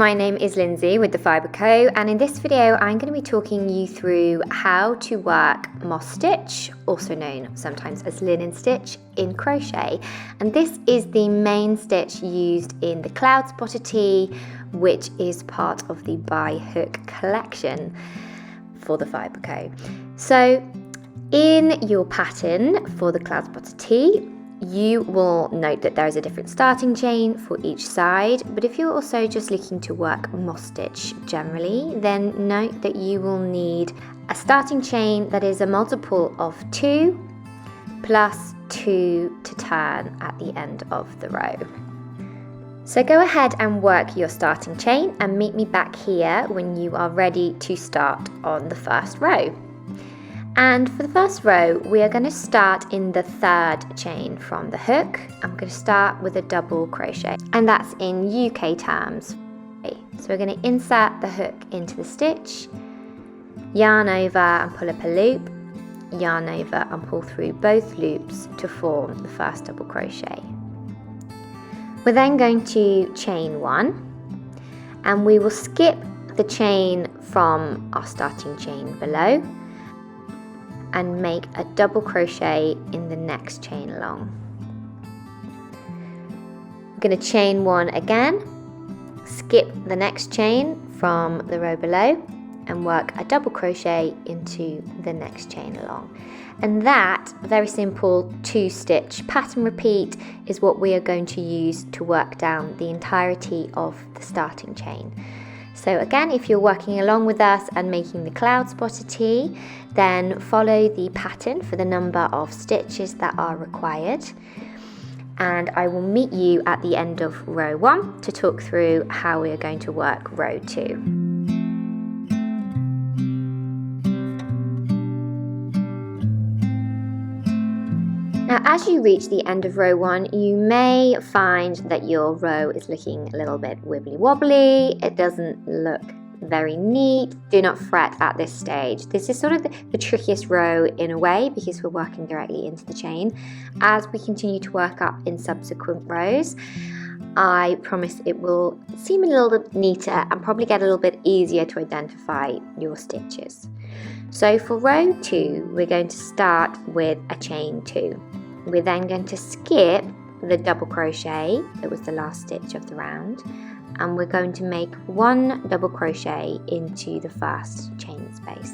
my name is Lindsey with the Fibre Co, and in this video I'm going to be talking you through how to work moss stitch, also known sometimes as linen stitch, in crochet. And this is the main stitch used in the Cloudspotter Tee, which is part of the By Hook collection for the Fibre Co. So in your pattern for the Cloudspotter Tee, you will note that there is a different starting chain for each side, but if you're also just looking to work moss stitch generally, then note that you will need a starting chain that is a multiple of 2 plus 2 to turn at the end of the row. So go ahead and work your starting chain and meet me back here when you are ready to start on the first row. And for the first row, we are going to start in the 3rd chain from the hook. I'm going to start with a double crochet, and that's in UK terms. So we're going to insert the hook into the stitch, yarn over and pull up a loop, yarn over and pull through both loops to form the first double crochet. We're then going to chain 1, and we will skip the chain from our starting chain below and make a double crochet in the next chain along. We're going to chain 1 again, skip the next chain from the row below and work a double crochet into the next chain along. And that very simple 2-stitch pattern repeat is what we are going to use to work down the entirety of the starting chain. So again, if you're working along with us and making the Cloudspotter Tee, then follow the pattern for the number of stitches that are required. And I will meet you at the end of row 1 to talk through how we are going to work row 2. Now, as you reach the end of row 1, you may find that your row is looking a little bit wibbly wobbly. It doesn't look very neat. Do not fret at this stage. This is sort of the trickiest row in a way because we're working directly into the chain. As we continue to work up in subsequent rows, I promise it will seem a little bit neater and probably get a little bit easier to identify your stitches. So for row 2, we're going to start with a chain 2. We're then going to skip the double crochet that was the last stitch of the round, and we're going to make 1 double crochet into the first chain space.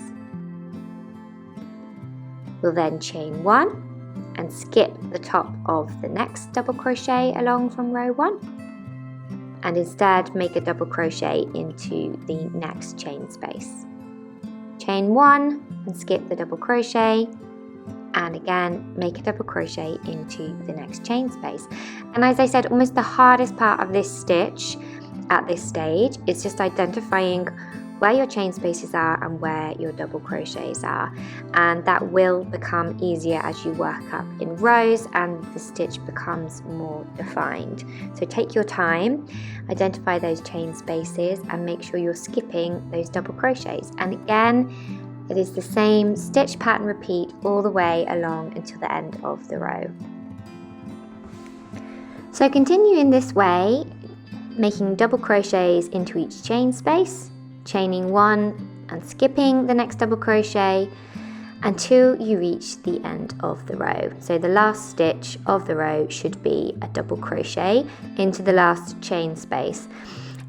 We'll then chain 1 and skip the top of the next double crochet along from row 1, and instead make a double crochet into the next chain space. Chain 1 and skip the double crochet, and again make a double crochet into the next chain space. And as I said, almost the hardest part of this stitch at this stage is just identifying where your chain spaces are and where your double crochets are, and that will become easier as you work up in rows and the stitch becomes more defined. So take your time, identify those chain spaces and make sure you're skipping those double crochets. And again, it is the same stitch pattern repeat all the way along until the end of the row. So continue in this way, making double crochets into each chain space, chaining 1 and skipping the next double crochet until you reach the end of the row. So the last stitch of the row should be a double crochet into the last chain space.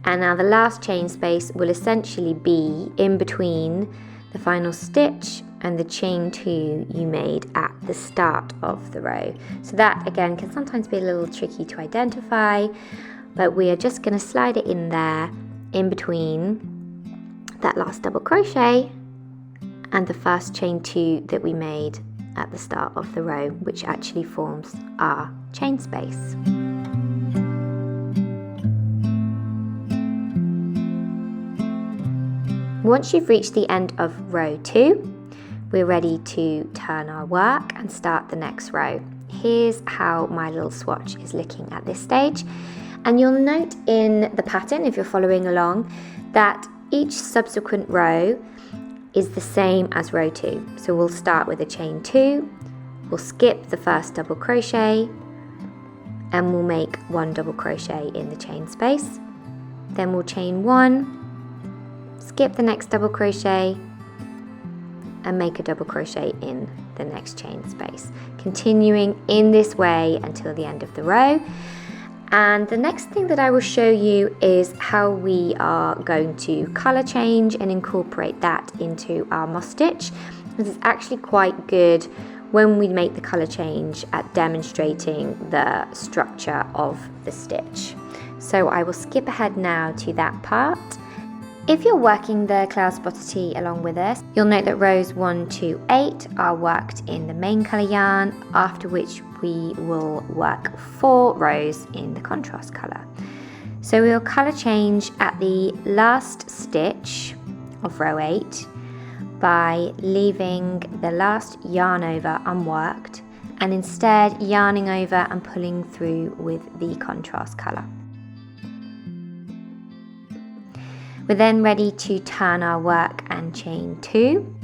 And now the last chain space will essentially be in between the final stitch and the chain 2 you made at the start of the row. So that again can sometimes be a little tricky to identify, but we are just going to slide it in there in between that last double crochet and the first chain 2 that we made at the start of the row, which actually forms our chain space. Once you've reached the end of row 2, we're ready to turn our work and start the next row. Here's how my little swatch is looking at this stage. And you'll note in the pattern, if you're following along, that each subsequent row is the same as row 2. So we'll start with a chain 2, we'll skip the first double crochet, and we'll make 1 double crochet in the chain space. then we'll chain 1, skip the next double crochet and make a double crochet in the next chain space, continuing in this way until the end of the row. And the next thing that I will show you is how we are going to colour change and incorporate that into our moss stitch. This is actually quite good when we make the colour change at demonstrating the structure of the stitch. So I will skip ahead now to that part. If you're working the Cloudspotter Tee along with us, you'll note that rows 1 to 8 are worked in the main colour yarn, after which we will work 4 rows in the contrast colour. So we'll colour change at the last stitch of row 8 by leaving the last yarn over unworked and instead yarning over and pulling through with the contrast colour. We're then ready to turn our work and chain 2.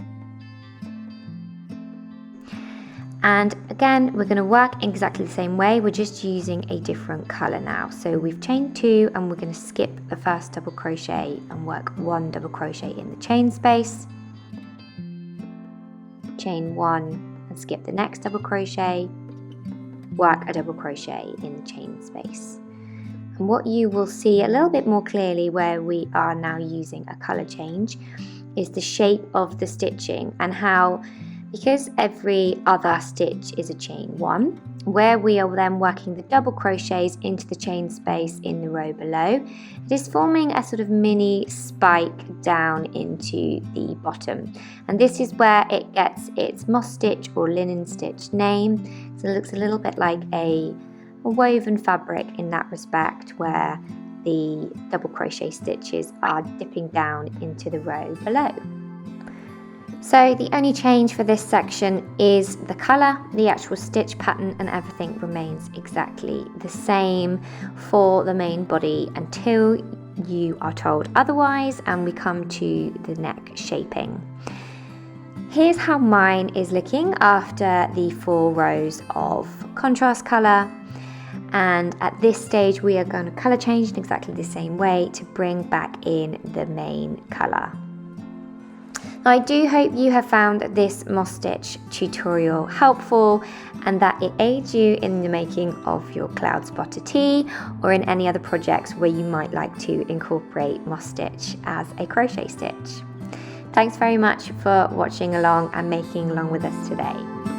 And again, we're going to work exactly the same way, we're just using a different colour now. So we've chained 2 and we're going to skip the first double crochet and work 1 double crochet in the chain space. Chain 1 and skip the next double crochet, work a double crochet in the chain space. And what you will see a little bit more clearly where we are now using a colour change is the shape of the stitching and how, because every other stitch is a chain 1, where we are then working the double crochets into the chain space in the row below, it is forming a sort of mini spike down into the bottom. And this is where it gets its moss stitch or linen stitch name. So it looks a little bit like a woven fabric in that respect, where the double crochet stitches are dipping down into the row below. So the only change for this section is the colour, the actual stitch pattern and everything remains exactly the same for the main body until you are told otherwise and we come to the neck shaping. Here's how mine is looking after the 4 rows of contrast colour. And at this stage we are going to colour change in exactly the same way to bring back in the main colour. I do hope you have found this moss stitch tutorial helpful and that it aids you in the making of your Cloudspotter Tee or in any other projects where you might like to incorporate moss stitch as a crochet stitch. Thanks very much for watching along and making along with us today.